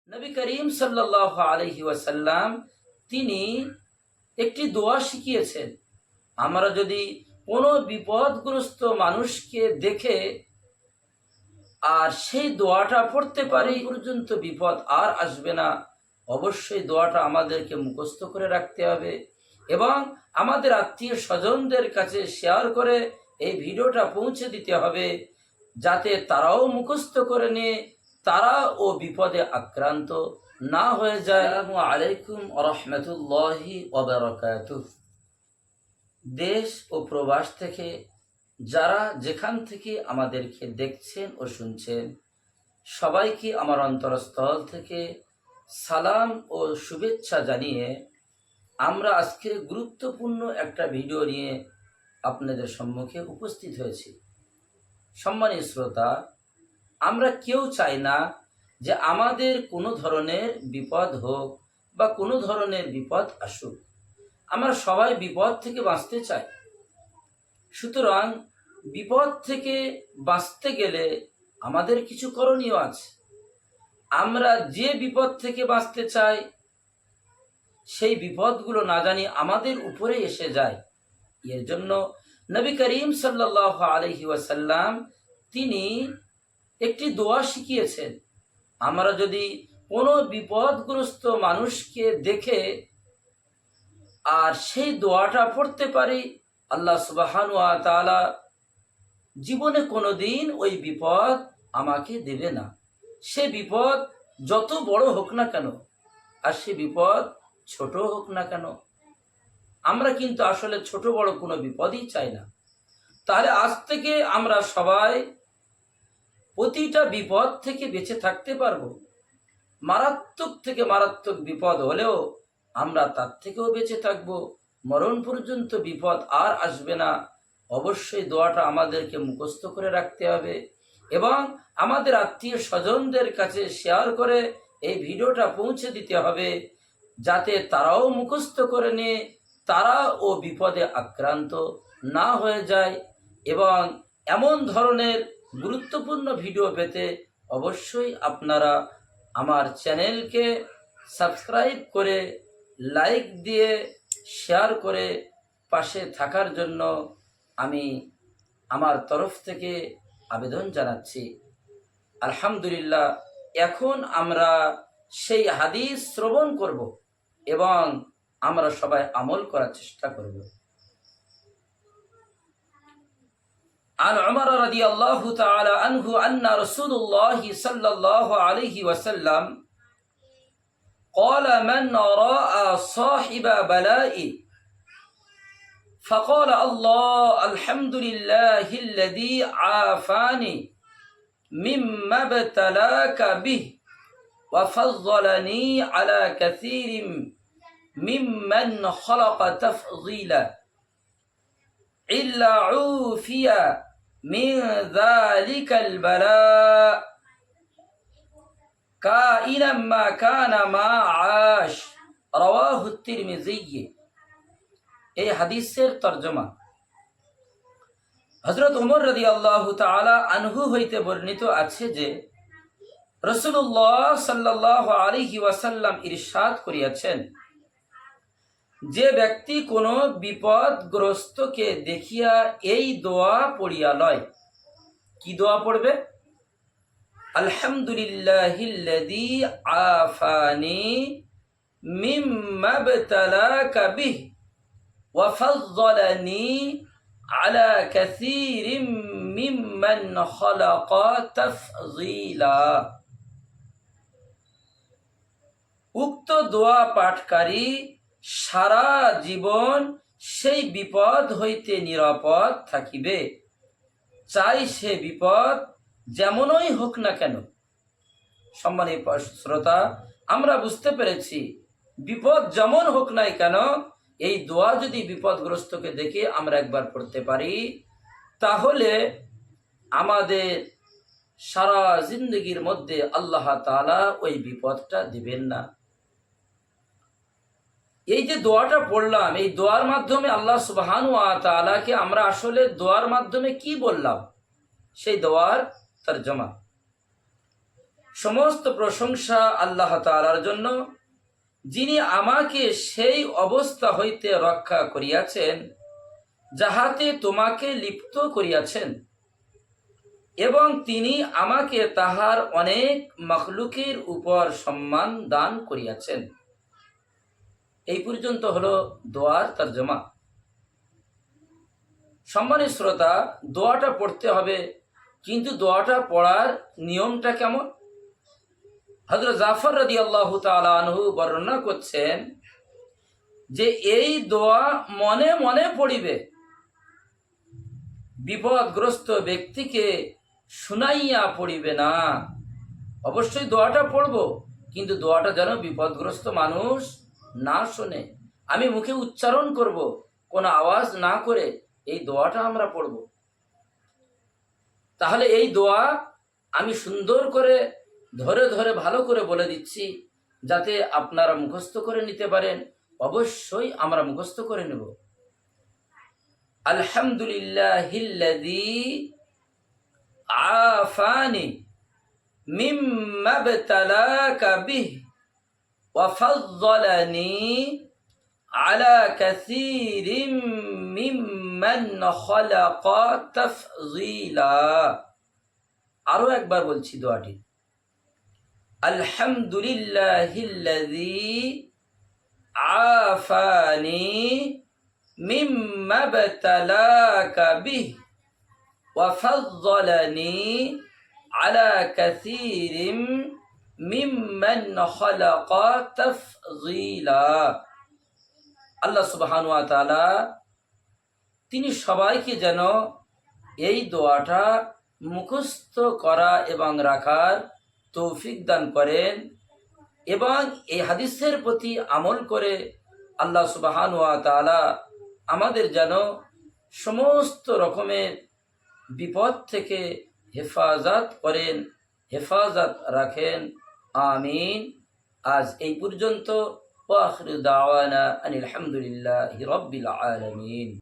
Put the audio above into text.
নবী করিম সাল্লাল্লাহু আলাইহি ওয়াসাল্লাম তিনি একটি দোয়া শিখিয়েছেন। আমরা যদি কোনো বিপদগ্রস্ত মানুষকে দেখে আর সেই দোয়াটা পড়তে পারি পর্যন্ত বিপদ আর আসবে না। অবশ্যই দোয়াটা আমাদেরকে মুখস্থ করে রাখতে হবে এবং আমাদের আত্মীয় স্বজনদের কাছে শেয়ার করে এই ভিডিওটা পৌঁছে দিতে হবে, যাতে তারাও মুখস্থ করে নিয়ে তারা ও বিপদে আক্রান্ত না হয়ে যায়। আসসালামু আলাইকুম ওয়া রাহমাতুল্লাহি ওয়া বারাকাতুহু। দেশ ও প্রবাস থেকে যারা যেখান থেকে আমাদেরকে দেখছেন ও শুনছেন, সবাইকে আমার অন্তরস্থল থেকে সালাম ও শুভেচ্ছা জানিয়ে আমরা আজকে গুরুত্বপূর্ণ একটা ভিডিও নিয়ে আপনাদের সম্মুখে উপস্থিত হয়েছি। সম্মানীয় শ্রোতা, আমরা কেউ চাই না যে আমাদের কোনো ধরনের বিপদ হোক বা কোনো ধরনের বিপদ আসুক। আমরা সবাই বিপদ থেকে বাঁচতে চাই। সুতরাং বিপদ থেকে বাঁচতে গেলে আমাদের কিছু করণীয় আছে। আমরা যে বিপদ থেকে বাঁচতে চাই সেই বিপদগুলো না জানি আমাদের উপরে এসে যায়। এর জন্য নবী করিম সাল্লাল্লাহু আলাইহি ওয়াসাল্লাম তিনি একটি দোয়া শিখিয়েছেন। আমরা যদি কোনো বিপদগ্রস্ত মানুষকে দেখে আর সেই দোয়াটা পড়তে পারি, আল্লাহ সুবহানাহু ওয়া তাআলা জীবনে কোনোদিন ওই বিপদ আমাকে দেবে না। সে বিপদ যত বড় হোক না কেন আর সে বিপদ ছোট হোক না কেন। আমরা কিন্তু আসলে ছোট বড় কোনো বিপদই চাই না। তাহলে আজ থেকে আমরা সবাই প্রতিটা বিপদ থেকে বেঁচে থাকতে পারবো। মারাত্মক থেকে মারাত্মক বিপদ হলেও আমরা তার থেকেও বেঁচে থাকবো। মরণ পর্যন্ত বিপদ আর আসবে না। অবশ্যই দোয়াটা আমাদেরকে মুখস্থ করে রাখতে হবে এবং আমাদের আত্মীয় স্বজনদের কাছে শেয়ার করে এই ভিডিওটা পৌঁছে দিতে হবে, যাতে তারাও মুখস্থ করে নিয়ে তারা ও বিপদে আক্রান্ত না হয়ে যায়। এবং এমন ধরনের গুরুত্বপূর্ণ ভিডিও পেতে অবশ্যই আপনারা আমার চ্যানেলকে সাবস্ক্রাইব করে লাইক দিয়ে শেয়ার করে পাশে থাকার জন্য আমি আমার তরফ থেকে আবেদন জানাচ্ছি। আলহামদুলিল্লাহ, এখন আমরা সেই হাদিস শ্রবণ করব এবং আমরা সবাই আমল করার চেষ্টা করব। عن عمر رضي الله تعالى عنه أن رسول الله صلى الله عليه وسلم قال: من رأى صاحب بلاء فقال الله الحمد لله الذي عافاني مما ابتلاك به وفضلني على كثير ممن خلق تفضيلا إلا عوفي من ذلك البلاء كائنا ما كان ما عاش رواه الترمذي। এই হাদিসের তরজমা হযরত ওমর রাদিয়াল্লাহু তাআলা আনহু হইতে বর্ণিত আছে যে রাসূলুল্লাহ সাল্লাল্লাহু আলাইহি ওয়াসাল্লাম ইরশাদ করিয়াছেন, যে ব্যক্তি কোনো বিপদগ্রস্তকে দেখিয়া এই দোয়া পড়িয়া লয়। কি দোয়া পড়বে? আলহামদুলিল্লাহিল্লাযী আফানি মিম্মা ইবতালাকা বিহি ওয়া ফাদ্দালানি আলা কাসীরিম মিম্মান খালাকা তাফযীলা। উক্ত দোয়া পাঠকারী সারা জীবন সেই বিপদ হইতে নিরাপদ থাকিবে, চাই সে বিপদ যেমনই হোক না কেন। সম্মানিত শ্রোতা, আমরা বুঝতে পেরেছি বিপদ যেমন হোক নাই কেন এই দোয়া যদি বিপদগ্রস্তকে দেখে আমরা একবার পড়তে পারি, তাহলে আমাদের সারা জিন্দগির মধ্যে আল্লাহ তাআলা ওই বিপদটা দিবেন না। এই যে দোয়াটা পড়লাম, এই দোয়ার মাধ্যমে আল্লাহ সুবহানাহু ওয়া তাআলাকে আমরা আসলে দোয়ার মাধ্যমে কি বললাম সেই দোয়ার তরজমা। সমস্ত প্রশংসা আল্লাহ তাআলার জন্য, যিনি আমাকে সেই অবস্থা হইতে রক্ষা করিয়াছেন যাহাতে তোমাকে লিপ্ত করিয়াছেন, এবং তিনি আমাকে তাহার অনেক মখলুকের উপর সম্মান দান করিয়াছেন। এই পর্যন্ত হলো দোয়ার তর্জমা। সম্মানিত শ্রোতা, দোয়াটা পড়তে হবে, কিন্তু দোয়াটা পড়ার নিয়মটা কেমন? হযরত জাফর রাদিয়াল্লাহু তাআলা আনহু বর্ণনা করছেন যে এই দোয়া মনে মনে পড়িবে, বিপদগ্রস্ত ব্যক্তিকে শুনাইয়া পড়িবে না। অবশ্যই দোয়াটা পড়ব, কিন্তু দোয়াটা যেন বিপদগ্রস্ত মানুষ না শোনে। আমি মুখে উচ্চারণ করব, কোনো আওয়াজ না করে এই দোয়াটা আমরা পড়ব। তাহলে এই দোয়া আমি সুন্দর করে ধরে ধরে ভালো করে বলে দিচ্ছি, যাতে আপনারা মুখস্থ করে নিতে পারেন। অবশ্যই আমরা মুখস্থ করে নেব। আলহামদুলিল্লাহিল্লাযী আফানি মিম্মা ইবতালাকা বিহি ওয়া ফাদ্দালানি আলা কাসীরিম মিম্মান খালাকা তাফযীলা। আরো একবার বলছি দোয়াটি। আলহামদুলিল্লাহিল্লাযী আফানি মিম্মা ইবতালাকা বিহি ওয়া ফাদ্দালানি আলা কাসীরিম মিম্মান খালাকা তাফযীলা। আল্লাহ সুবহানাহু ওয়া তাআলা তিনি সবাইকে যেন এই দোয়াটা মুখস্থ করা এবং রাখার তৌফিক দান করেন, এবং এই হাদিসের প্রতি আমল করে আল্লাহ সুবহানাহু ওয়া তাআলা আমাদের যেন সমস্ত রকমের বিপদ থেকে হেফাজত করেন, হেফাজত রাখেন। আমিন। আজ এই পর্যন্ত। ওয়া আখিরু দাওয়ানা আনিল হামদুলিল্লাহি রাব্বিল আলামিন।